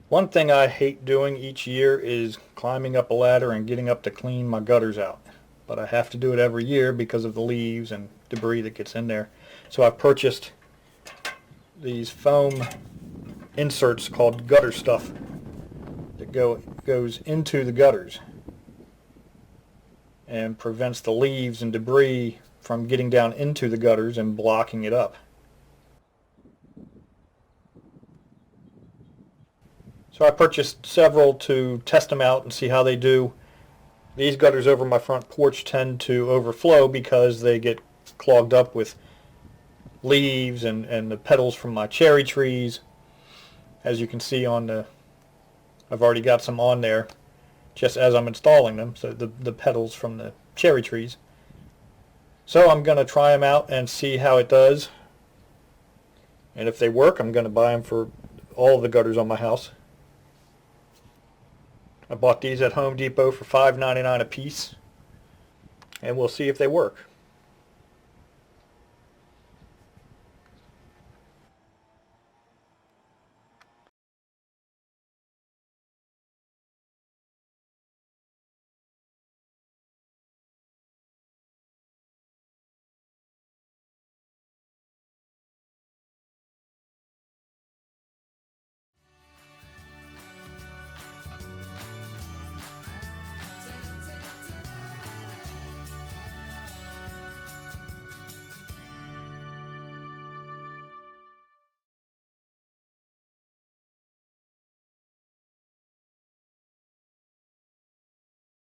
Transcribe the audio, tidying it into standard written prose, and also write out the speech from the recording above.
One thing I hate doing each year is climbing up a ladder and getting up to clean my gutters out. But I have to do it every year because of the leaves and debris that gets in there. So I've purchased these foam inserts called gutter stuff that goes into the gutters and prevents the leaves and debris from getting down into the gutters and blocking it up. So I purchased several to test them out and see how they do. These gutters over my front porch tend to overflow because they get clogged up with leaves and the petals from my cherry trees. As you can see I've already got some on there just as I'm installing them, so the petals from the cherry trees. So I'm going to try them out and see how it does. And if they work, I'm going to buy them for all the gutters on my house. I bought these at Home Depot for $5.99 a piece, and we'll see if they work.